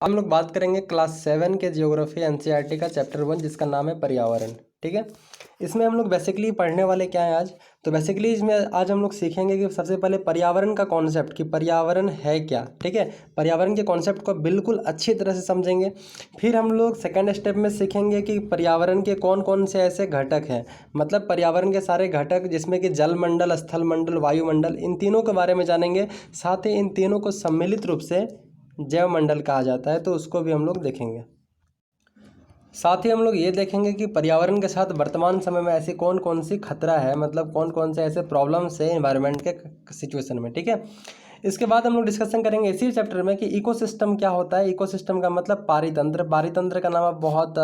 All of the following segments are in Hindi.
हम लोग बात करेंगे क्लास 7 के जियोग्राफी एनसीईआरटी का चैप्टर 1 जिसका नाम है पर्यावरण। ठीक है, इसमें हम लोग बेसिकली पढ़ने वाले क्या है आज, तो बेसिकली इसमें आज हम लोग सीखेंगे कि सबसे पहले पर्यावरण का कॉन्सेप्ट कि पर्यावरण है क्या। ठीक है, पर्यावरण के कॉन्सेप्ट को बिल्कुल अच्छी तरह से समझेंगे। फिर हम लोग सेकंड स्टेप में सीखेंगे कि पर्यावरण के कौन कौन से ऐसे घटक हैं, मतलब पर्यावरण के सारे घटक जिसमें कि जल मंडल, स्थल मंडल, वायुमंडल, इन तीनों के बारे में जानेंगे। साथ ही इन तीनों को सम्मिलित रूप से जैव मंडल कहा जाता है, तो उसको भी हम लोग देखेंगे। साथ ही हम लोग ये देखेंगे कि पर्यावरण के साथ वर्तमान समय में ऐसी कौन कौन सी खतरा है, मतलब कौन कौन से ऐसे प्रॉब्लम्स है इन्वायरमेंट के सिचुएशन में। ठीक है, इसके बाद हम लोग डिस्कशन करेंगे इसी चैप्टर में कि इकोसिस्टम क्या होता है। इकोसिस्टम का मतलब पारितंत्र। पारितंत्र का नाम आप बहुत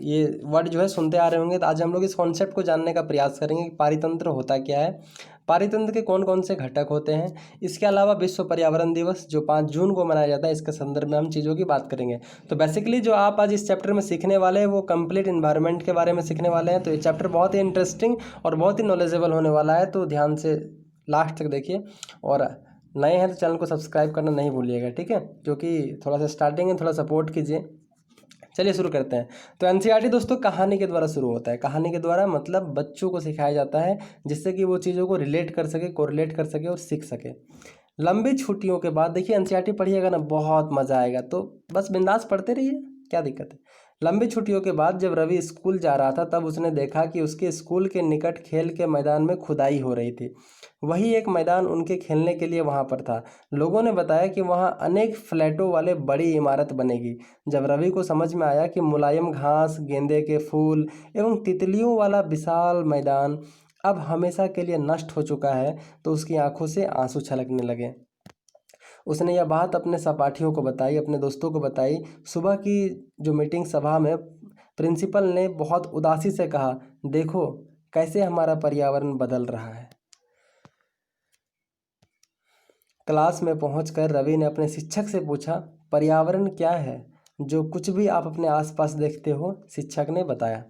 ये वर्ड जो है सुनते आ रहे होंगे, तो आज हम लोग इस कॉन्सेप्ट को जानने का प्रयास करेंगे कि पारितंत्र होता क्या है, पारितंत्र के कौन कौन से घटक होते हैं। इसके अलावा विश्व पर्यावरण दिवस जो 5 जून को मनाया जाता है, इसके संदर्भ में हम चीज़ों की बात करेंगे। तो बेसिकली जो आप आज इस चैप्टर में सीखने वाले हैं वो कंप्लीट इन्वायरमेंट के बारे में सीखने वाले हैं। तो ये चैप्टर बहुत ही इंटरेस्टिंग और बहुत ही नॉलेजेबल होने वाला है, तो ध्यान से लास्ट तक देखिए। और नए हैं तो चैनल को सब्सक्राइब करना नहीं भूलिएगा, ठीक है, क्योंकि थोड़ा सा स्टार्टिंग है, थोड़ा सपोर्ट कीजिए। चलिए शुरू करते हैं। तो एनसीईआरटी दोस्तों कहानी के द्वारा शुरू होता है। कहानी के द्वारा मतलब बच्चों को सिखाया जाता है जिससे कि वो चीज़ों को रिलेट कर सके, कोरिलेट कर सके और सीख सके। लंबी छुट्टियों के बाद देखिए एनसीईआरटी पढ़िएगा ना, बहुत मज़ा आएगा, तो बस बिंदास पढ़ते रहिए, क्या दिक्कत है। लंबी छुट्टियों के बाद जब रवि स्कूल जा रहा था तब उसने देखा कि उसके स्कूल के निकट खेल के मैदान में खुदाई हो रही थी। वही एक मैदान उनके खेलने के लिए वहां पर था। लोगों ने बताया कि वहां अनेक फ्लैटों वाले बड़ी इमारत बनेगी। जब रवि को समझ में आया कि मुलायम घास, गेंदे के फूल एवं तितलियों वाला विशाल मैदान अब हमेशा के लिए नष्ट हो चुका है, तो उसकी आंखों से आंसू छलकने लगे। उसने यह बात अपने सहपाठियों को बताई, अपने दोस्तों को बताई। सुबह की जो मीटिंग सभा में प्रिंसिपल ने बहुत उदासी से कहा, देखो कैसे हमारा पर्यावरण बदल रहा है। क्लास में पहुंचकर रवि ने अपने शिक्षक से पूछा, पर्यावरण क्या है? जो कुछ भी आप अपने आसपास देखते हो, शिक्षक ने बताया।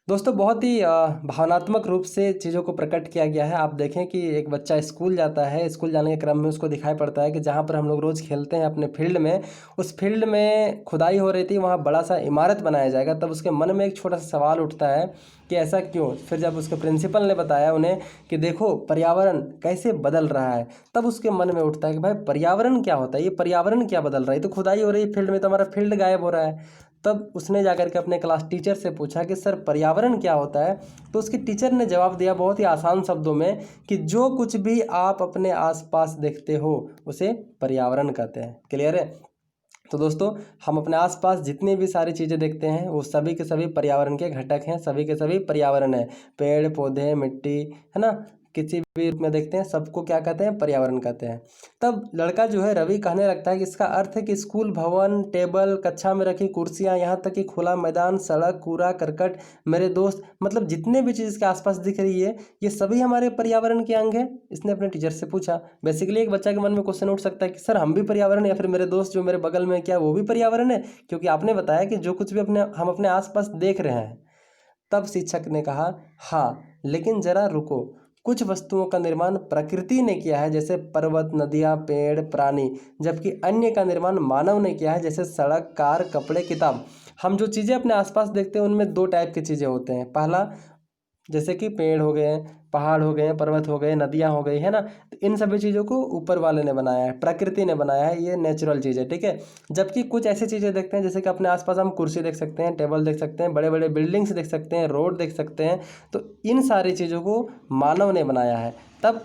दोस्तों बहुत ही भावनात्मक रूप से चीज़ों को प्रकट किया गया है। आप देखें कि एक बच्चा स्कूल जाता है, स्कूल जाने के क्रम में उसको दिखाई पड़ता है कि जहाँ पर हम लोग रोज़ खेलते हैं अपने फील्ड में, उस फील्ड में खुदाई हो रही थी, वहाँ बड़ा सा इमारत बनाया जाएगा। तब उसके मन में एक छोटा सा सवाल उठता है कि ऐसा क्यों। फिर जब उसके प्रिंसिपल ने बताया उन्हें कि देखो पर्यावरण कैसे बदल रहा है, तब उसके मन में उठता है कि भाई पर्यावरण क्या होता है, ये पर्यावरण क्या बदल रहा है, तो खुदाई हो रही है फील्ड में, तो हमारा फील्ड गायब हो रहा है। तब उसने जाकर के अपने क्लास टीचर से पूछा कि सर पर्यावरण क्या होता है। तो उसकी टीचर ने जवाब दिया बहुत ही आसान शब्दों में कि जो कुछ भी आप अपने आसपास देखते हो उसे पर्यावरण कहते हैं। क्लियर है? तो दोस्तों हम अपने आसपास जितनी भी सारी चीज़ें देखते हैं वो सभी के सभी पर्यावरण के घटक हैं, सभी के सभी पर्यावरण है। पेड़ पौधे, मिट्टी, है ना, किसी भी रूप में देखते हैं, सबको क्या कहते हैं? पर्यावरण कहते हैं। तब लड़का जो है रवि कहने लगता है कि इसका अर्थ है कि स्कूल भवन, टेबल, कक्षा में रखी कुर्सियां, यहाँ तक कि खुला मैदान, सड़क, कूड़ा करकट, मेरे दोस्त, मतलब जितने भी चीज़ के आसपास दिख रही है ये सभी हमारे पर्यावरण के अंग हैं। इसने अपने टीचर से पूछा। बेसिकली एक बच्चा के मन में क्वेश्चन उठ सकता है कि सर हम भी पर्यावरण, या फिर मेरे दोस्त जो मेरे बगल में क्या वो भी पर्यावरण है, क्योंकि आपने बताया कि जो कुछ भी हम अपने आसपास देख रहे हैं। तब शिक्षक ने कहा, हाँ लेकिन जरा रुको, कुछ वस्तुओं का निर्माण प्रकृति ने किया है जैसे पर्वत, नदियाँ, पेड़, प्राणी, जबकि अन्य का निर्माण मानव ने किया है जैसे सड़क, कार, कपड़े, किताब। हम जो चीज़ें अपने आसपास देखते हैं उनमें 2 टाइप की चीज़ें होते हैं। पहला जैसे कि पेड़ हो गए, पहाड़ हो गए, पर्वत हो गए, नदियाँ हो गई, है ना, तो इन सभी चीज़ों को ऊपर वाले ने बनाया है, प्रकृति ने बनाया है, ये नेचुरल चीज़ है। ठीक है, जबकि कुछ ऐसी चीज़ें देखते हैं जैसे कि अपने आसपास हम कुर्सी देख सकते हैं, टेबल देख सकते हैं, बड़े बड़े बिल्डिंग्स देख सकते हैं, रोड देख सकते हैं, तो इन सारी चीज़ों को मानव ने बनाया है। तब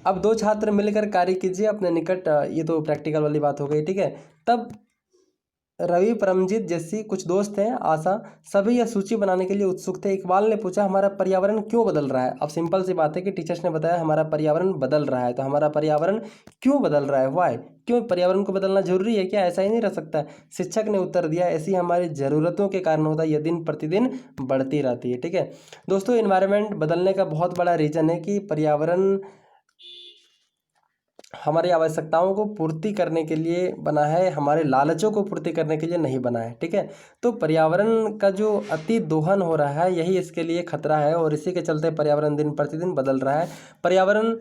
अब 2 छात्र मिलकर कार्य कीजिए अपने निकट, ये तो प्रैक्टिकल वाली बात हो गई। ठीक है, तब रवि, परमजीत जैसी कुछ दोस्त हैं, आशा, सभी यह सूची बनाने के लिए उत्सुक थे। इकबाल ने पूछा, हमारा पर्यावरण क्यों बदल रहा है? अब सिंपल सी बात है कि टीचर्स ने बताया हमारा पर्यावरण बदल रहा है, तो हमारा पर्यावरण क्यों बदल रहा है, वाई, क्यों पर्यावरण को बदलना जरूरी है क्या? ऐसा ही नहीं रह सकता। शिक्षक ने उत्तर दिया, ऐसी हमारी ज़रूरतों के कारण होता है, यह दिन प्रतिदिन बढ़ती रहती है। ठीक है दोस्तों, इन्वायरमेंट बदलने का बहुत बड़ा रीज़न है कि पर्यावरण हमारी आवश्यकताओं को पूर्ति करने के लिए बना है, हमारे लालचों को पूर्ति करने के लिए नहीं बना है। ठीक है, तो पर्यावरण का जो अति दोहन हो रहा है यही इसके लिए खतरा है, और इसी के चलते पर्यावरण दिन प्रतिदिन बदल रहा है। पर्यावरण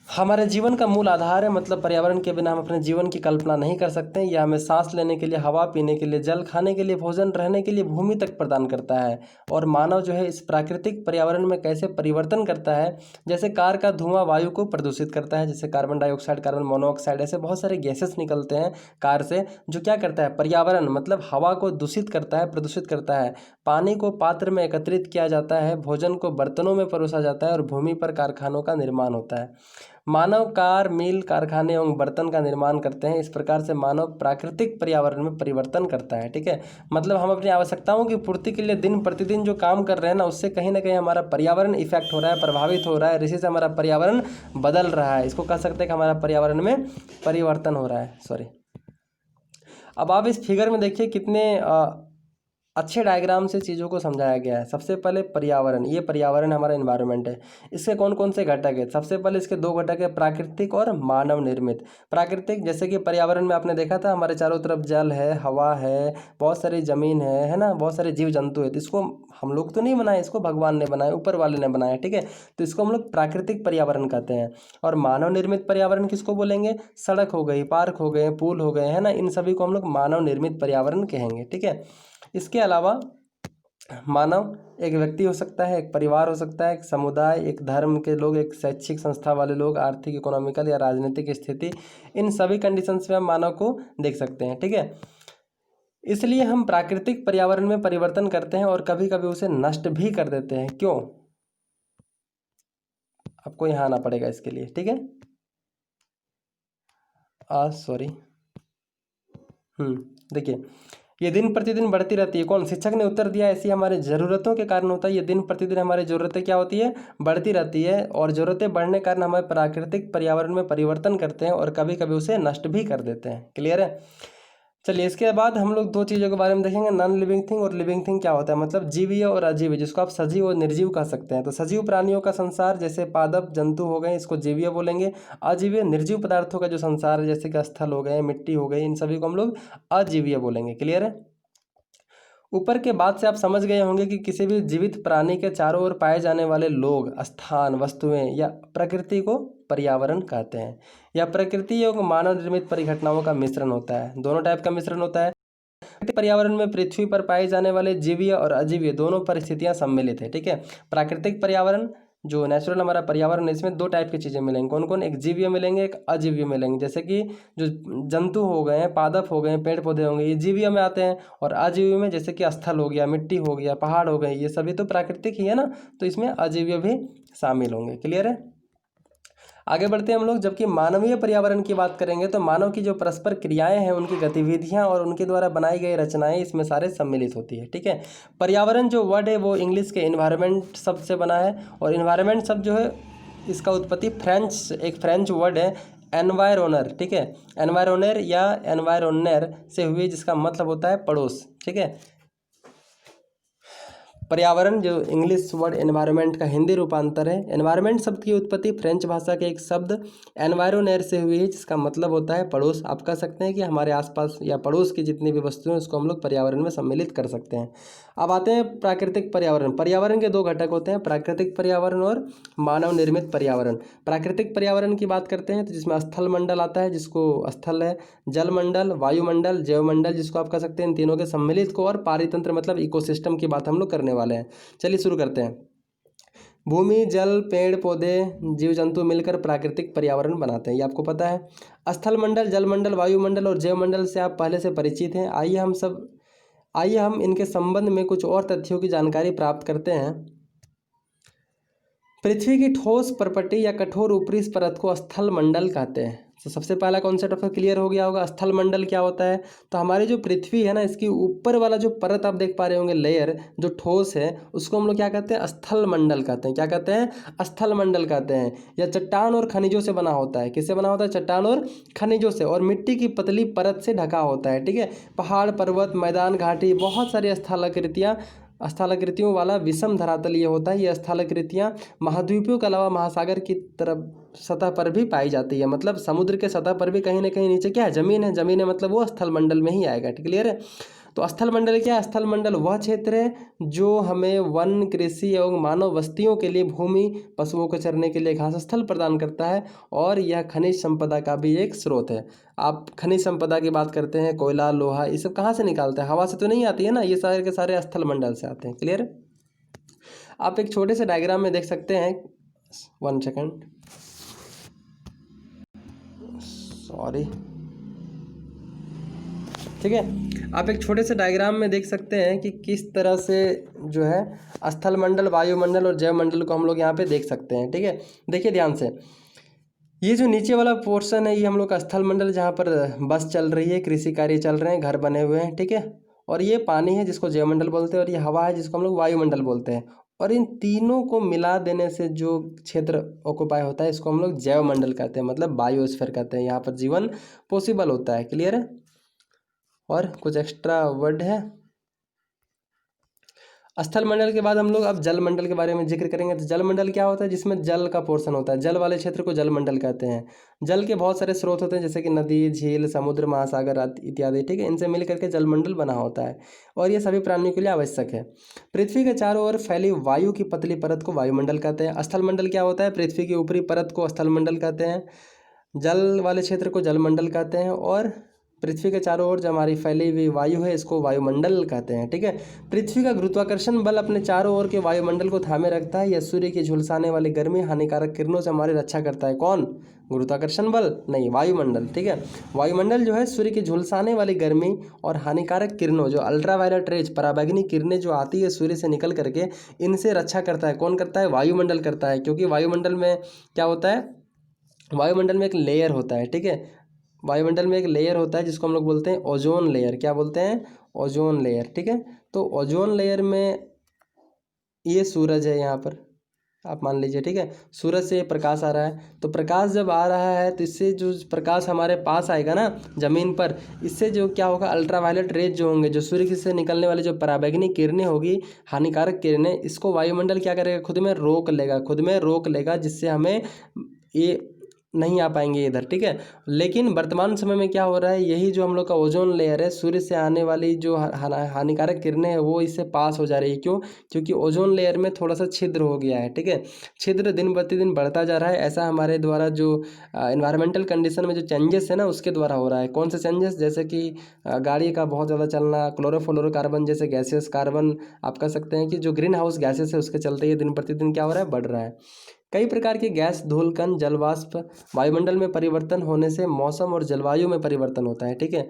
हमारे जीवन का मूल आधार है, मतलब पर्यावरण के बिना हम अपने जीवन की कल्पना नहीं कर सकते। यह हमें सांस लेने के लिए हवा, पीने के लिए जल, खाने के लिए भोजन, रहने के लिए भूमि तक प्रदान करता है। और मानव जो है इस प्राकृतिक पर्यावरण में कैसे परिवर्तन करता है, जैसे कार का धुआं वायु को प्रदूषित करता है, जैसे कार्बन डाइऑक्साइड, कार्बन मोनोऑक्साइड, ऐसे बहुत सारे गैसेस निकलते हैं कार से, जो क्या करता है, पर्यावरण मतलब हवा को दूषित करता है, प्रदूषित करता है। पानी को पात्र में एकत्रित किया जाता है, भोजन को बर्तनों में परोसा जाता है और भूमि पर कारखानों का निर्माण होता है। मानव कार, मिल, कारखाने एवं बर्तन का निर्माण करते हैं। इस प्रकार से मानव प्राकृतिक पर्यावरण में परिवर्तन करता है। ठीक है, मतलब हम अपनी आवश्यकताओं की पूर्ति के लिए दिन प्रतिदिन जो काम कर रहे हैं ना, उससे कहीं ना कहीं हमारा पर्यावरण इफेक्ट हो रहा है, प्रभावित हो रहा है, इसी से हमारा पर्यावरण बदल रहा है। इसको कह सकते हैं कि हमारा पर्यावरण में परिवर्तन हो रहा है। सॉरी। अब आप इस फिगर में देखिए कितने अच्छे डायग्राम से चीज़ों को समझाया गया है। सबसे पहले पर्यावरण, ये पर्यावरण हमारा एनवायरनमेंट है। इसके कौन कौन से घटक है? सबसे पहले इसके दो घटक है, प्राकृतिक और मानव निर्मित। प्राकृतिक जैसे कि पर्यावरण में आपने देखा था हमारे चारों तरफ जल है, हवा है, बहुत सारी ज़मीन है ना, बहुत सारे जीव जंतु है। तो इसको हम लोग तो नहीं बनाए, इसको भगवान ने बनाया, ऊपर वाले ने बनाया। ठीक है, तो इसको हम लोग प्राकृतिक पर्यावरण कहते हैं। और मानव निर्मित पर्यावरण किसको बोलेंगे? सड़क हो गई, पार्क हो गए, पुल हो गए, है ना, इन सभी को हम लोग मानव निर्मित पर्यावरण कहेंगे। ठीक है, इसके अलावा मानव एक व्यक्ति हो सकता है, एक परिवार हो सकता है, एक समुदाय, एक धर्म के लोग, एक शैक्षिक संस्था वाले लोग, आर्थिक, इकोनॉमिकल या राजनीतिक स्थिति, इन सभी कंडीशंस में हम मानव को देख सकते हैं। ठीक है, इसलिए हम प्राकृतिक पर्यावरण में परिवर्तन करते हैं और कभी कभी उसे नष्ट भी कर देते हैं। क्यों? आपको यहाँ आना पड़ेगा इसके लिए। ठीक है, सॉरी। देखिए, ये दिन प्रतिदिन बढ़ती रहती है। कौन? शिक्षक ने उत्तर दिया, ऐसी हमारे ज़रूरतों के कारण होता है। ये दिन प्रतिदिन हमारी ज़रूरतें क्या होती है? बढ़ती रहती है, और ज़रूरतें बढ़ने के कारण हमारे प्राकृतिक पर्यावरण में परिवर्तन करते हैं और कभी कभी उसे नष्ट भी कर देते हैं। क्लियर है? चलिए, इसके बाद हम लोग दो चीज़ों के बारे में देखेंगे, नॉन लिविंग थिंग और लिविंग थिंग क्या होता है, मतलब जीवीय और अजीवीय, जिसको आप सजीव और निर्जीव कह सकते हैं। तो सजीव प्राणियों का संसार जैसे पादप जंतु हो गए, इसको जीवीय बोलेंगे। अजीवीय निर्जीव पदार्थों का जो संसार है, जैसे कि स्थल हो गए, मिट्टी हो गई, इन सभी को हम लोग अजीवीय बोलेंगे। क्लियर है? ऊपर के बात से आप समझ गए होंगे कि किसी भी जीवित प्राणी के चारों ओर पाए जाने वाले लोग, स्थान, वस्तुएं या प्रकृति को पर्यावरण कहते हैं। या प्रकृति एवं मानव निर्मित परिघटनाओं का मिश्रण होता है, दोनों टाइप का मिश्रण होता है। पर्यावरण में पृथ्वी पर पाए जाने वाले जीवीय और अजीवीय दोनों परिस्थितियां सम्मिलित है। ठीक है, प्राकृतिक पर्यावरण जो नेचुरल हमारा पर्यावरण है, इसमें दो टाइप की चीज़ें मिलेंगी। कौन कौन? एक जीवीय मिलेंगे, एक अजीवीय मिलेंगे। जैसे कि जो जंतु हो गए हैं, पादप हो गए, पेड़ पौधे होंगे, ये जीवीय में आते हैं। और अजीवीय में जैसे कि स्थल हो गया, मिट्टी हो गया, पहाड़ हो गए, ये सभी तो प्राकृतिक ही है ना, तो इसमें अजीवीय भी शामिल होंगे। क्लियर है? आगे बढ़ते हैं हम लोग। जबकि मानवीय पर्यावरण की बात करेंगे तो मानव की जो परस्पर क्रियाएं हैं, उनकी गतिविधियां और उनके द्वारा बनाई गई रचनाएं इसमें सारे सम्मिलित होती है। ठीक है, पर्यावरण जो वर्ड है वो इंग्लिश के इन्वायरमेंट शब्द से बना है। और इन्वायरमेंट शब्द जो है इसका उत्पत्ति एक फ्रेंच वर्ड है एनवायरोनर। ठीक है, एनवायरोनर या एनवायरोनर से हुई, जिसका मतलब होता है पड़ोस। ठीक है, पर्यावरण जो इंग्लिश वर्ड एनवायरनमेंट का हिंदी रूपांतर है। एनवायरनमेंट शब्द की उत्पत्ति फ्रेंच भाषा के एक शब्द एनवायरोनेर से हुई है, जिसका मतलब होता है पड़ोस। आप कह सकते हैं कि हमारे आसपास या पड़ोस की जितनी भी वस्तुएं, उसको हम लोग पर्यावरण में सम्मिलित कर सकते हैं। अब आते हैं प्राकृतिक पर्यावरण। पर्यावरण के दो घटक होते हैं, प्राकृतिक पर्यावरण और मानव निर्मित पर्यावरण। प्राकृतिक पर्यावरण की बात करते हैं तो जिसमें स्थल मंडल आता है, जिसको स्थल है, जलमंडल, वायुमंडल, जैवमंडल, जिसको आप कह सकते हैं इन तीनों के सम्मिलित को, और पारितंत्र मतलब इकोसिस्टम की बात हम लोग करने वाले हैं। चलिए शुरू करते हैं। भूमि, जल, पेड़ पौधे, जीव जंतु मिलकर प्राकृतिक पर्यावरण बनाते हैं, ये आपको पता है। स्थल मंडल, जलमंडल, वायुमंडल और जैवमंडल से आप पहले से परिचित हैं। आइए हम इनके संबंध में कुछ और तथ्यों की जानकारी प्राप्त करते हैं। पृथ्वी की ठोस परपटी या कठोर ऊपरी परत को स्थल मंडल कहते हैं। तो सबसे पहला कॉन्सेप्ट आपका क्लियर हो गया होगा, स्थल मंडल क्या होता है। तो हमारी जो पृथ्वी है ना, इसकी ऊपर वाला जो परत आप देख पा रहे होंगे, लेयर जो ठोस है, उसको हम लोग क्या कहते हैं? स्थल मंडल कहते हैं। क्या कहते हैं? स्थल मंडल कहते हैं। यह चट्टान और खनिजों से बना होता है। किससे बना होता है? चट्टान और खनिजों से, और मिट्टी की पतली परत से ढका होता है। ठीक है, पहाड़, पर्वत, मैदान, घाटी, बहुत सारी स्थलाकृतियों वाला विषम धरातल ये होता है। ये स्थलाकृतियाँ महाद्वीपों के अलावा महासागर की तरफ सतह पर भी पाई जाती है। मतलब समुद्र के सतह पर भी कहीं ना कहीं नीचे क्या है? जमीन है। जमीन है मतलब वो स्थल मंडल में ही आएगा। क्लियर है? तो स्थल मंडल क्या है? स्थल मंडल वह क्षेत्र है जो हमें वन, कृषि एवं मानव बस्तियों के लिए भूमि, पशुओं को चरने के लिए घास स्थल प्रदान करता है और यह खनिज संपदा का भी एक स्रोत है। आप खनिज संपदा की बात करते हैं, कोयला, लोहा, ये सब कहाँ से निकालते हैं? हवा से तो नहीं आती है ना, ये सारे के सारे स्थल मंडल से आते हैं। क्लियर है? आप एक छोटे से डायग्राम में देख सकते हैं, 1 सेकंड, सॉरी, ठीक है। आप एक छोटे से डायग्राम में देख सकते हैं कि किस तरह से जो है स्थल मंडल, वायुमंडल और जैव मंडल को हम लोग यहाँ पे देख सकते हैं। ठीक है, देखिए ध्यान से, ये जो नीचे वाला पोर्शन है ये हम लोग का स्थल मंडल, जहाँ पर बस चल रही है, कृषि कार्य चल रहे हैं, घर बने हुए हैं। ठीक है, और ये पानी है जिसको जैव मंडल बोलते हैं, और ये हवा है जिसको हम लोग वायुमंडल बोलते हैं। और इन तीनों को मिला देने से जो क्षेत्र ऑक्युपाई होता है इसको हम लोग जैव मंडल कहते हैं, मतलब बायोस्फीयर कहते हैं। यहाँ पर जीवन पॉसिबल होता है। क्लियर है? और कुछ एक्स्ट्रा वर्ड है। स्थल मंडल के बाद हम लोग अब जल मंडल के बारे में जिक्र करेंगे। तो जल मंडल क्या होता है? जिसमें जल का पोर्शन होता है, जल वाले क्षेत्र को जल मंडल कहते हैं। जल के बहुत सारे स्रोत होते हैं, जैसे कि नदी, झील, समुद्र, महासागर इत्यादि। ठीक है, इनसे मिल करके जल मंडल बना होता है और ये सभी प्राणियों के लिए आवश्यक है। पृथ्वी के चारों ओर फैली वायु की पतली परत को वायुमंडल कहते हैं। स्थल मंडल क्या होता है? पृथ्वी की ऊपरी परत को स्थल मंडल कहते हैं, जल वाले क्षेत्र को जल मंडल कहते हैं, और पृथ्वी के चारों ओर जो हमारी फैली हुई वायु है इसको वायुमंडल कहते हैं। ठीक है, पृथ्वी का गुरुत्वाकर्षण बल अपने चारों ओर के वायुमंडल को थामे रखता है। यह सूर्य की झुलसाने वाली गर्मी, हानिकारक किरणों से हमारी रक्षा करता है। कौन? गुरुत्वाकर्षण बल नहीं, वायुमंडल। ठीक है, वायुमंडल जो है सूर्य की झुलसाने वाली गर्मी और हानिकारक किरणों, जो अल्ट्रावायलेट रेज, पराबैंगनी किरणें जो आती है सूर्य से निकल करके, इनसे रक्षा करता है। कौन करता है? वायुमंडल करता है। क्योंकि वायुमंडल में क्या होता है? वायुमंडल में एक लेयर होता है। ठीक है, वायुमंडल में एक लेयर होता है जिसको हम लोग बोलते हैं ओजोन लेयर। क्या बोलते हैं? Ozone layer. ठीक है, तो ओजोन लेयर में ये सूरज है यहाँ पर, आप मान लीजिए। ठीक है, सूरज से प्रकाश आ रहा है, तो प्रकाश जब आ रहा है तो इससे जो प्रकाश हमारे पास आएगा ना ज़मीन पर, इससे जो क्या होगा, अल्ट्रावायलेट रेज जो होंगे, जो सूर्य से निकलने वाली जो पराबैंगनी किरणें होगी, हानिकारक किरणें, इसको वायुमंडल क्या करेगा? खुद में रोक लेगा, खुद में रोक लेगा, जिससे हमें ये नहीं आ पाएंगे इधर। ठीक है, लेकिन वर्तमान समय में क्या हो रहा है, यही जो हम लोग का ओजोन लेयर है, सूर्य से आने वाली जो हानिकारक किरणें हैं वो इससे पास हो जा रही है। क्यों? क्योंकि ओजोन लेयर में थोड़ा सा छिद्र हो गया है। ठीक है, छिद्र दिन प्रतिदिन बढ़ता जा रहा है। ऐसा हमारे द्वारा जो एनवायरमेंटल कंडीशन में जो चेंजेस है ना, उसके द्वारा हो रहा है। कौन से चेंजेस? जैसे कि गाड़ी का बहुत ज़्यादा चलना, क्लोरोफ्लोरोकार्बन जैसे गैसेस, कार्बन, आप कह सकते हैं कि जो ग्रीन हाउस गैसेस है उसके चलते ये दिन प्रतिदिन क्या हो रहा है? बढ़ रहा है। कई प्रकार के गैस, धूलकण, जलवाष्प, वायुमंडल में परिवर्तन होने से मौसम और जलवायु में परिवर्तन होता है। ठीक है,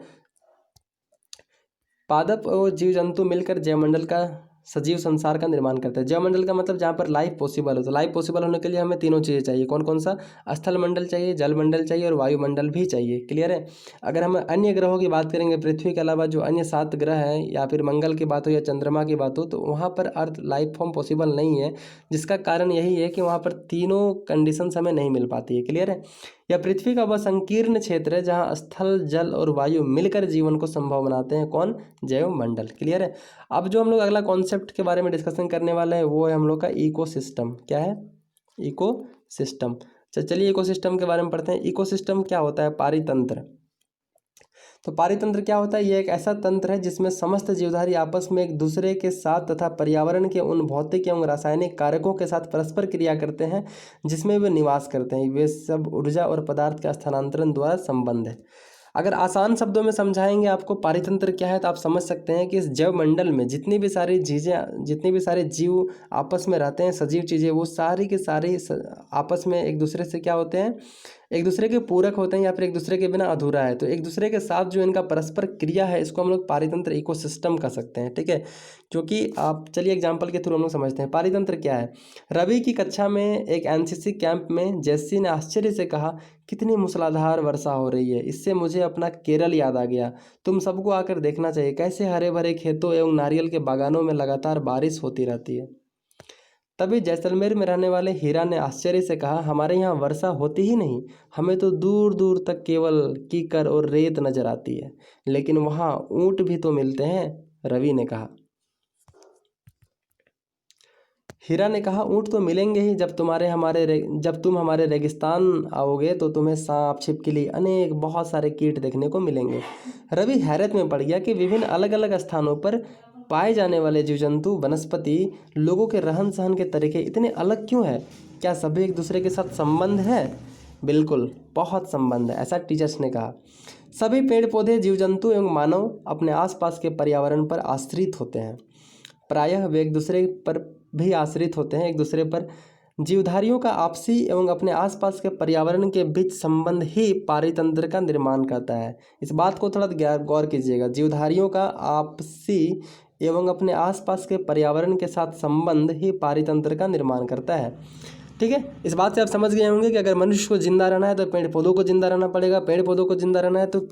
पादप और जीव जंतु मिलकर जैवमंडल का, सजीव संसार का निर्माण करते हैं। जैवमंडल का मतलब जहाँ पर लाइफ पॉसिबल हो। तो लाइफ पॉसिबल होने के लिए हमें तीनों चीज़ें चाहिए। कौन कौन सा? स्थल मंडल चाहिए, जल मंडल चाहिए और वायुमंडल भी चाहिए। क्लियर है? अगर हम अन्य ग्रहों की बात करेंगे, पृथ्वी के अलावा जो अन्य 7 ग्रह हैं, या फिर मंगल की बात हो या चंद्रमा की बात हो, तो वहाँ पर अर्थ लाइफ फॉर्म पॉसिबल नहीं है, जिसका कारण यही है कि वहाँ पर तीनों कंडीशंस हमें नहीं मिल पाती है। क्लियर है? यह पृथ्वी का वह संकीर्ण क्षेत्र है जहाँ स्थल, जल और वायु मिलकर जीवन को संभव बनाते हैं। कौन? जैव मंडल। क्लियर है? अब जो हम लोग अगला कॉन्सेप्ट के बारे में डिस्कशन करने वाले हैं वो है हम लोग का इकोसिस्टम। क्या है? इकोसिस्टम। चलिए इकोसिस्टम के बारे में पढ़ते हैं। इकोसिस्टम क्या होता है? पारितंत्र। तो पारितंत्र क्या होता है? ये एक ऐसा तंत्र है जिसमें समस्त जीवधारी आपस में एक दूसरे के साथ तथा पर्यावरण के उन भौतिक एवं रासायनिक कारकों के साथ परस्पर क्रिया करते हैं जिसमें वे निवास करते हैं। वे सब ऊर्जा और पदार्थ के स्थानांतरण द्वारा संबंध है। अगर आसान शब्दों में समझाएंगे आपको पारितंत्र क्या है, तो आप समझ सकते हैं कि इस जैव मंडल में जितनी भी सारी चीज़ें, जितने भी सारे जीव आपस में रहते हैं, सजीव चीज़ें, वो सारी की सारी आपस में एक दूसरे से क्या होते हैं? एक दूसरे के पूरक होते हैं, या फिर एक दूसरे के बिना अधूरा है। तो एक दूसरे के साथ जो इनका परस्पर क्रिया है, इसको हम लोग पारितंत्र, इकोसिस्टम कह सकते हैं। ठीक है, क्योंकि आप चलिए एग्जांपल के थ्रू हम लोग समझते हैं पारितंत्र क्या है। रवि की कक्षा में एक एनसीसी कैंप में जेस्सी ने आश्चर्य से कहा, कितनी मूसलाधार वर्षा हो रही है, इससे मुझे अपना केरल याद आ गया। तुम सबको आकर देखना चाहिए, कैसे हरे भरे खेतों एवं नारियल के बागानों में लगातार बारिश होती रहती है। तभी जैसलमेर में रहने वाले हीरा ने आश्चर्य से कहा, हमारे यहाँ वर्षा होती ही नहीं, हमें तो दूर दूर तक केवल कीकर और रेत नजर आती है। लेकिन वहाँ ऊंट भी तो मिलते हैं, रवि ने कहा। हीरा ने कहा, ऊँट तो मिलेंगे ही, जब तुम हमारे रेगिस्तान आओगे तो तुम्हें सांप, छिपकली, अनेक बहुत सारे कीट देखने को मिलेंगे। रवि हैरत में पड़ गया कि विभिन्न अलग अलग स्थानों पर पाए जाने वाले जीव जंतु, वनस्पति, लोगों के रहन सहन के तरीके इतने अलग क्यों हैं? क्या सभी एक दूसरे के साथ संबंध है? बिल्कुल, बहुत संबंध है, ऐसा टीचर्स ने कहा। सभी पेड़ पौधे, जीव जंतु एवं मानव अपने आसपास के पर्यावरण पर आश्रित होते हैं। प्रायः वे एक दूसरे पर भी आश्रित होते हैं, एक दूसरे पर। जीवधारियों का आपसी एवं अपने आसपास के पर्यावरण के बीच संबंध ही पारितंत्र का निर्माण करता है। इस बात को थोड़ा गौर कीजिएगा। जीवधारियों का आपसी एवं अपने आसपास के पर्यावरण के साथ संबंध ही पारितंत्र का निर्माण करता है। ठीक है, इस बात से आप समझ गए होंगे कि अगर मनुष्य को जिंदा रहना है तो पेड़ पौधों को जिंदा रहना पड़ेगा, पेड़ पौधों को जिंदा रहना है तो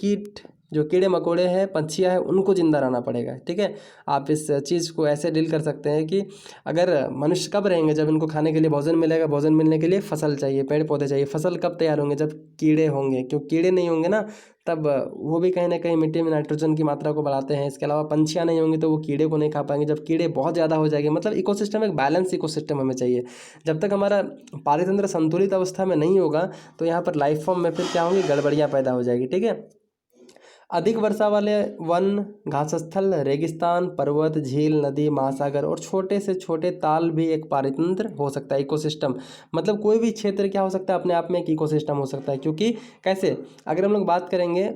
जो कीड़े मकोड़े हैं, पंछियाँ हैं, उनको जिंदा रहना पड़ेगा। ठीक है, आप इस चीज़ को ऐसे डील कर सकते हैं कि अगर मनुष्य कब रहेंगे? जब इनको खाने के लिए भोजन मिलेगा, भोजन मिलने के लिए फसल चाहिए, पेड़ पौधे चाहिए। फसल कब तैयार होंगे? जब कीड़े होंगे, क्यों कीड़े नहीं होंगे ना, तब वो भी कहीं ना कहीं मिट्टी में नाइट्रोजन की मात्रा को बढ़ाते हैं। इसके अलावा पंछियाँ नहीं होंगी तो वो कीड़े को नहीं खा पाएंगे। जब कीड़े बहुत ज़्यादा हो जाएंगे, मतलब इकोसिस्टम, एक बैलेंस इकोसिस्टम हमें चाहिए। जब तक हमारा पारितंत्र संतुलित अवस्था में नहीं होगा तो यहाँ पर लाइफ फॉर्म में फिर क्या होंगी? गड़बड़ियाँ पैदा हो जाएगी। ठीक है, अधिक वर्षा वाले वन, घासस्थल, रेगिस्तान, पर्वत, झील, नदी, महासागर और छोटे से छोटे ताल भी एक पारितंत्र हो सकता है, इकोसिस्टम। मतलब कोई भी क्षेत्र क्या हो सकता है? अपने आप में एक इकोसिस्टम हो सकता है। क्योंकि कैसे? अगर हम लोग बात करेंगे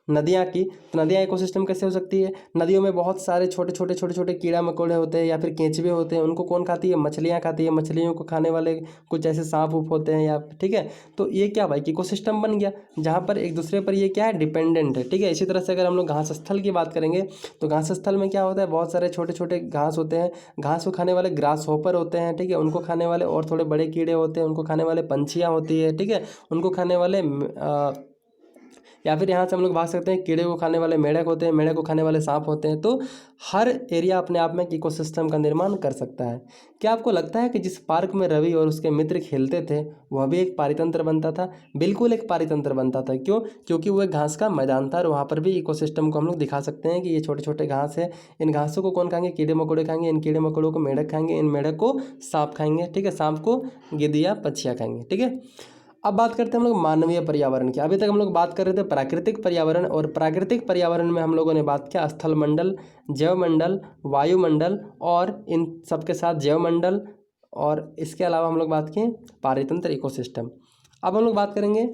नदियाँ की, तो नदियाँ इकोसिस्टम कैसे हो सकती है? नदियों में बहुत सारे छोटे छोटे कीड़ा मकोड़े होते हैं या फिर केंचुए होते हैं। उनको कौन खाती है? मछलियाँ खाती है। मछलियों को खाने वाले कुछ ऐसे सांप उप होते हैं, या ठीक है। तो ये क्या भाई, इकोसिस्टम बन गया जहाँ पर एक दूसरे पर ये क्या है? डिपेंडेंट है। ठीक है, इसी तरह से अगर हम लोग घास स्थल की बात करेंगे तो घास स्थल में क्या होता है? बहुत सारे छोटे छोटे घास होते हैं। घास को खाने वाले ग्रास हॉपर होते हैं। ठीक है, उनको खाने वाले और थोड़े बड़े कीड़े होते हैं। उनको खाने वाले पंछियाँ होती है। ठीक है, उनको खाने वाले या फिर यहाँ से हम लोग भाग सकते हैं, कीड़े को खाने वाले मेढक होते हैं, मेढक को खाने वाले सांप होते हैं। तो हर एरिया अपने आप में एक इकोसिस्टम का निर्माण कर सकता है। क्या आपको लगता है कि जिस पार्क में रवि और उसके मित्र खेलते थे वह भी एक पारितंत्र बनता था? बिल्कुल एक पारितंत्र बनता था। क्यों? क्योंकि वो एक घास का मैदान था और वहाँ पर भी इकोसिस्टम को हम लोग दिखा सकते हैं कि ये छोटे छोटे घास है। इन घासों को कौन खाएंगे? कीड़े मकोड़े खाएंगे। इन कीड़े मकोड़ों को मेढक खाएंगे। इन मेढक को सांप खाएंगे। ठीक है, सांप को गिद्धियाँ, पक्षियाँ खाएंगे। ठीक है, अब बात करते हैं हम लोग मानवीय पर्यावरण की। अभी तक हम लोग बात कर रहे थे प्राकृतिक पर्यावरण, और प्राकृतिक पर्यावरण में हम लोगों ने बात किया स्थल मंडल, जैव मंडल, वायुमंडल और इन सबके साथ जैव मंडल, और इसके अलावा हम लोग बात किए पारितंत्र, इकोसिस्टम। अब हम लोग बात करेंगे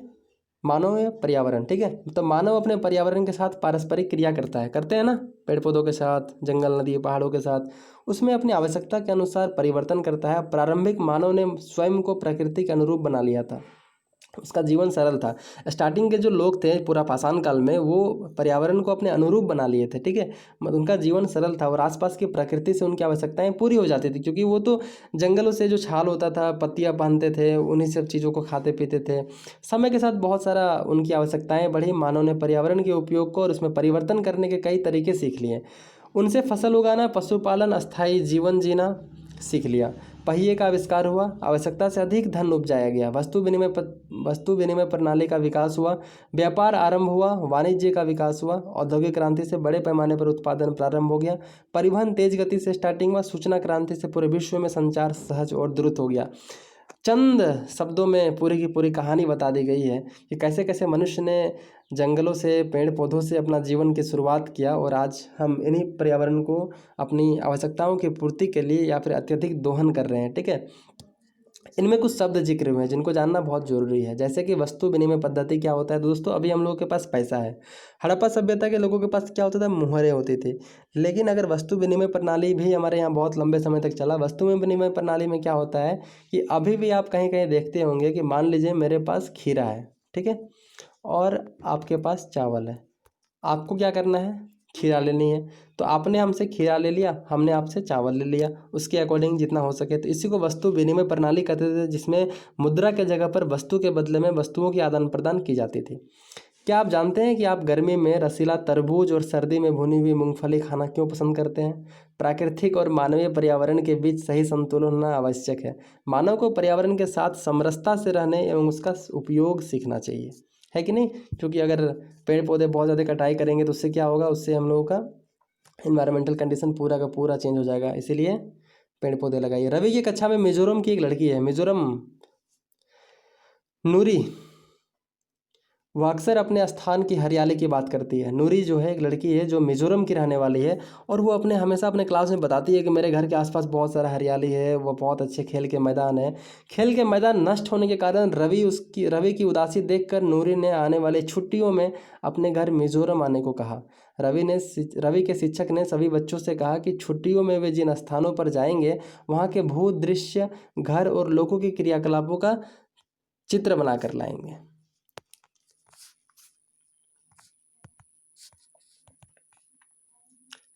मानवीय पर्यावरण। ठीक है, तो मानव अपने पर्यावरण के साथ पारस्परिक क्रिया करते हैं ना, पेड़ पौधों के साथ, जंगल, नदी, पहाड़ों के साथ। उसमें अपनी आवश्यकता के अनुसार परिवर्तन करता है। प्रारंभिक मानव ने स्वयं को प्रकृति के अनुरूप बना लिया था। उसका जीवन सरल था। स्टार्टिंग के जो लोग थे पूरा पाषाण काल में, वो पर्यावरण को अपने अनुरूप बना लिए थे। ठीक है, उनका जीवन सरल था और आसपास की प्रकृति से उनकी आवश्यकताएं पूरी हो जाती थी, क्योंकि वो तो जंगलों से जो छाल होता था, पत्तियां बांधते थे, उन्हीं सब चीज़ों को खाते पीते थे। समय के साथ बहुत सारा उनकी आवश्यकताएं बढ़ी। मानव ने पर्यावरण के उपयोग को और उसमें परिवर्तन करने के कई तरीके सीख लिए। उनसे फसल उगाना, पशुपालन, अस्थायी जीवन जीना सीख लिया। पहिए का आविष्कार हुआ, आवश्यकता से अधिक धन उपजाया गया। वस्तु विनिमय प्रणाली का विकास हुआ, व्यापार आरंभ हुआ, वाणिज्य का विकास हुआ, औद्योगिक क्रांति से बड़े पैमाने पर उत्पादन प्रारंभ हो गया, परिवहन तेज गति से स्टार्टिंग हुआ, सूचना क्रांति से पूरे विश्व में संचार सहज और द्रुत हो गया। चंद शब्दों में पूरी की पूरी कहानी बता दी गई है कि कैसे कैसे मनुष्य ने जंगलों से, पेड़ पौधों से अपना जीवन की शुरुआत किया, और आज हम इन्हीं पर्यावरण को अपनी आवश्यकताओं की पूर्ति के लिए या फिर अत्यधिक दोहन कर रहे हैं। ठीक है, इनमें कुछ शब्द जिक्र हुए हैं जिनको जानना बहुत जरूरी है, जैसे कि वस्तु विनिमय पद्धति क्या होता है। तो दोस्तों, अभी हम लोगों के पास पैसा है। हड़प्पा सभ्यता के लोगों के पास क्या होता था? मुहरें होती थी। लेकिन अगर वस्तु विनिमय प्रणाली भी हमारे यहाँ बहुत लंबे समय तक चला। वस्तु विनिमय प्रणाली में क्या होता है कि अभी भी आप कहीं कहीं देखते होंगे कि मान लीजिए मेरे पास खीरा है, ठीक है, और आपके पास चावल है। आपको क्या करना है? खीरा लेनी है। तो आपने हमसे खीरा ले लिया, हमने आपसे चावल ले लिया, उसके अकॉर्डिंग जितना हो सके। तो इसी को वस्तु विनिमय प्रणाली कहते थे, जिसमें मुद्रा के जगह पर वस्तु के बदले में वस्तुओं की आदान प्रदान की जाती थी। क्या आप जानते हैं कि आप गर्मी में रसीला तरबूज और सर्दी में भुनी हुई मूंगफली खाना क्यों पसंद करते हैं? प्राकृतिक और मानवीय पर्यावरण के बीच सही संतुलन होना आवश्यक है। मानव को पर्यावरण के साथ समरसता से रहने एवं उसका उपयोग सीखना चाहिए, है कि नहीं? क्योंकि अगर पेड़ पौधे बहुत ज़्यादा कटाई करेंगे तो उससे क्या होगा? उससे हम लोगों का इन्वायरमेंटल कंडीशन पूरा का पूरा चेंज हो जाएगा। इसीलिए पेड़ पौधे लगाइए। रवि की कक्षा में मिजोरम की एक लड़की है, मिजोरम नूरी, वह अक्सर अपने स्थान की हरियाली की बात करती है। नूरी जो है एक लड़की है जो मिजोरम की रहने वाली है, और वो हमेशा अपने क्लास में बताती है कि मेरे घर के आसपास बहुत सारा हरियाली है, वो बहुत अच्छे खेल के मैदान है। खेल के मैदान नष्ट होने के कारण रवि की उदासी देखकर नूरी ने आने वाली छुट्टियों में अपने घर मिजोरम आने को कहा। रवि के शिक्षक ने सभी बच्चों से कहा कि छुट्टियों में वे जिन स्थानों पर जाएंगे वहाँ के भू दृश्य, घर और लोगों की क्रियाकलापों का चित्र बनाकर लाएंगे।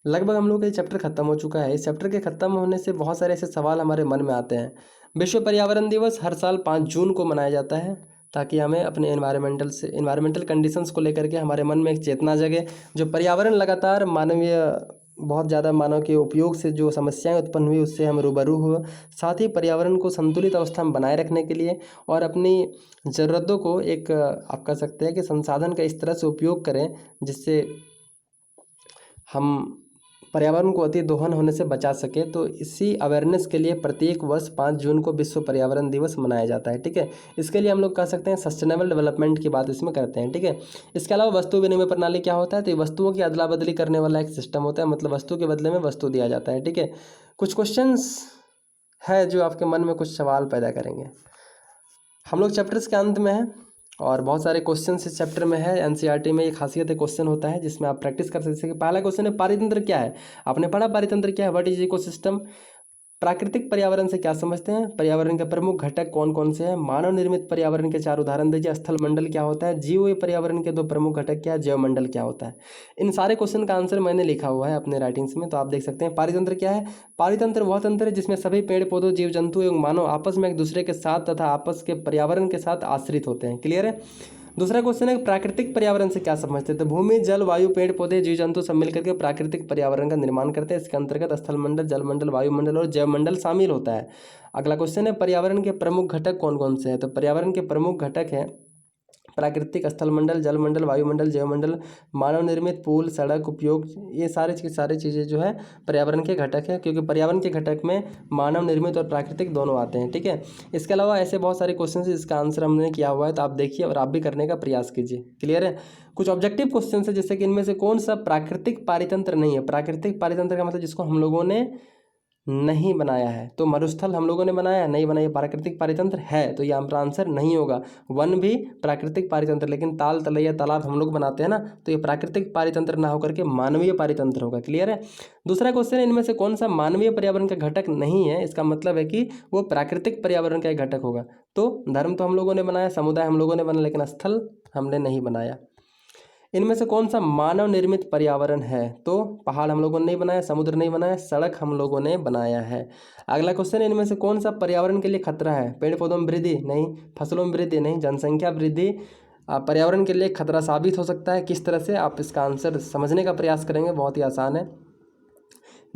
लगभग हम लोग का ये चैप्टर खत्म हो चुका है। इस चैप्टर के खत्म होने से बहुत सारे ऐसे सवाल हमारे मन में आते हैं। विश्व पर्यावरण दिवस हर साल 5 जून को मनाया जाता है, ताकि हमें अपने एनवायरमेंटल कंडीशंस को लेकर के हमारे मन में एक चेतना जगे। जो पर्यावरण लगातार बहुत ज़्यादा मानव के उपयोग से जो समस्याएं उत्पन्न हुई उससे हम रूबरू हुए। साथ ही पर्यावरण को संतुलित अवस्था में बनाए रखने के लिए और अपनी ज़रूरतों को एक आप कह सकते हैं कि संसाधन का इस तरह से उपयोग करें जिससे हम पर्यावरण को अति दोहन होने से बचा सके। तो इसी अवेयरनेस के लिए प्रत्येक वर्ष 5 जून को विश्व पर्यावरण दिवस मनाया जाता है। ठीक है, इसके लिए हम लोग कह सकते हैं सस्टेनेबल डेवलपमेंट की बात इसमें करते हैं। ठीक है, इसके अलावा वस्तु विनिमय प्रणाली क्या होता है? तो ये वस्तुओं की अदला बदली करने वाला एक सिस्टम होता है, मतलब वस्तु के बदले में वस्तु दिया जाता है। ठीक है, कुछ क्वेश्चंस है जो आपके मन में कुछ सवाल पैदा करेंगे। हम लोग चैप्टर्स के अंत में हैं और बहुत सारे क्वेश्चन इस चैप्टर में है। एनसीईआरटी में एक खासियत है क्वेश्चन होता है जिसमें आप प्रैक्टिस कर सकते हैं। पहला क्वेश्चन है पारितंत्र क्या है? आपने पढ़ा पारितंत्र क्या है, व्हाट इज इकोसिस्टम। प्राकृतिक पर्यावरण से क्या समझते हैं? पर्यावरण के प्रमुख घटक कौन कौन से हैं? मानव निर्मित पर्यावरण के 4 उदाहरण दीजिए। स्थल मंडल क्या होता है? जीव पर्यावरण के 2 प्रमुख घटक क्या है? जैव मंडल क्या होता है? इन सारे क्वेश्चन का आंसर मैंने लिखा हुआ है अपने राइटिंग्स में, तो आप देख सकते हैं। पारितंत्र क्या है? पारितंत्र वह तंत्र है जिसमें सभी पेड़ पौधों, जीव जंतु एवं मानव आपस में एक दूसरे के साथ तथा आपस के पर्यावरण के साथ आश्रित होते हैं। क्लियर है? दूसरा क्वेश्चन है प्राकृतिक पर्यावरण से क्या समझते हैं? तो भूमि, जल, वायु, पेड़ पौधे, जीव जंतु सब मिलकर के प्राकृतिक पर्यावरण का निर्माण करते हैं। इसके अंतर्गत स्थल मंडल, जल मंडल, वायुमंडल और जैव मंडल शामिल होता है। अगला क्वेश्चन है पर्यावरण के प्रमुख घटक कौन कौन से हैं? तो पर्यावरण के प्रमुख घटक हैं प्राकृतिक, स्थल मंडल, जल मंडल, वायुमंडल, जैव मंडल, मानव निर्मित, पुल, सड़क, उपयोग। ये सारी चीज़ें जो है पर्यावरण के घटक है, क्योंकि पर्यावरण के घटक में मानव निर्मित और प्राकृतिक दोनों आते हैं। ठीक है, इसके अलावा ऐसे बहुत सारे क्वेश्चन हैं जिसका आंसर हमने किया हुआ है, तो आप देखिए और आप भी करने का प्रयास कीजिए। क्लियर है? कुछ ऑब्जेक्टिव क्वेश्चन है जैसे कि इनमें से कौन सा प्राकृतिक पारितंत्र नहीं है? प्राकृतिक पारितंत्र का मतलब जिसको हम लोगों ने नहीं बनाया है। तो मरुस्थल हम लोगों ने बनाया नहीं बनाया, प्राकृतिक पारितंत्र है, तो ये हमारा आंसर नहीं होगा। वन भी प्राकृतिक पारितंत्र, लेकिन ताल, तलैया, तालाब हम लोग बनाते हैं ना, तो ये प्राकृतिक पारितंत्र ना होकर के मानवीय पारितंत्र होगा। क्लियर है? दूसरा क्वेश्चन है इनमें से कौन सा मानवीय पर्यावरण का घटक नहीं है? इसका मतलब है कि वो प्राकृतिक पर्यावरण का एक घटक होगा। तो धर्म तो हम लोगों ने बनाया, समुदाय हम लोगों ने बनाया, लेकिन स्थल हमने नहीं बनाया। इनमें से कौन सा मानव निर्मित पर्यावरण है? तो पहाड़ हम लोगों ने नहीं बनाया, समुद्र नहीं बनाया, सड़क हम लोगों ने बनाया है। अगला क्वेश्चन है इनमें से कौन सा पर्यावरण के लिए खतरा है? पेड़ पौधों में वृद्धि नहीं, फसलों में वृद्धि नहीं, जनसंख्या वृद्धि पर्यावरण के लिए खतरा साबित हो सकता है। किस तरह से? आप इसका आंसर समझने का प्रयास करेंगे, बहुत ही आसान है।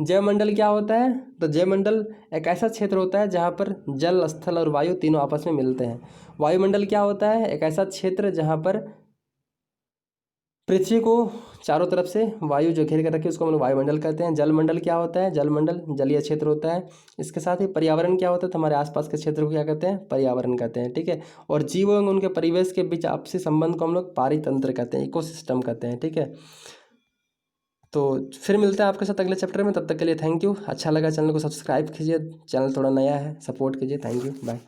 जैव मंडल क्या होता है? तो जैव मंडल एक ऐसा क्षेत्र होता है जहाँ पर जल, स्थल और वायु तीनों आपस में मिलते हैं। वायुमंडल क्या होता है? एक ऐसा क्षेत्र जहाँ पर पृथ्वी को चारों तरफ से वायु जो घेर कर रखी है उसको हम लोग वायुमंडल कहते हैं। जलमंडल क्या होता है? जलमंडल जलीय क्षेत्र होता है। इसके साथ ही पर्यावरण क्या होता है? तो हमारे आसपास के क्षेत्र को क्या कहते हैं? पर्यावरण कहते हैं। ठीक है, और जीव एवं उनके परिवेश के बीच आपसी संबंध को हम लोग पारितंत्र कहते हैं, इकोसिस्टम कहते हैं। ठीक है, तो फिर मिलते हैं आपके साथ अगले चैप्टर में। तब तक के लिए थैंक यू। अच्छा लगा चैनल को सब्सक्राइब कीजिए, चैनल थोड़ा नया है, सपोर्ट कीजिए। Thank you, bye.